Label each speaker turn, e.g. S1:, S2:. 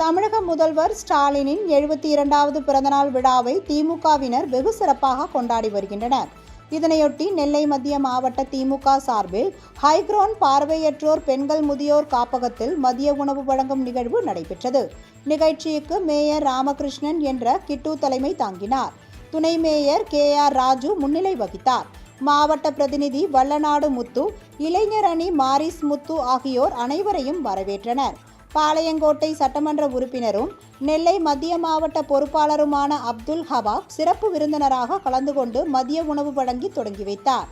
S1: தமிழக முதல்வர் ஸ்டாலினின் 72வது பிறந்தநாள் விழாவை திமுகவினர் வெகு சிறப்பாக கொண்டாடி வருகின்றனர். இதனையொட்டி நெல்லை மத்திய மாவட்ட திமுக சார்பில் ஹைக்ரவுண்ட் பார்வையற்றோர் பெண்கள் முதியோர் காப்பகத்தில் மதிய உணவு வழங்கும் நிகழ்வு நடைபெற்றது. நிகழ்ச்சிக்கு மேயர் ராமகிருஷ்ணன் என்ற கிட்டு தலைமை தாங்கினார். துணை மேயர் KR ராஜு முன்னிலை வகித்தார். மாவட்ட பிரதிநிதி வல்லநாடு முத்து, இளைஞர் அணி மாரிஸ் முத்து ஆகியோர் அனைவரையும் வரவேற்றனர். பாளையங்கோட்டை சட்டமன்ற உறுப்பினரும் நெல்லை மத்திய மாவட்ட பொறுப்பாளருமான அப்துல் ஹபாப் சிறப்பு விருந்தினராக கலந்து கொண்டு மதிய உணவு வழங்கி தொடங்கி வைத்தார்.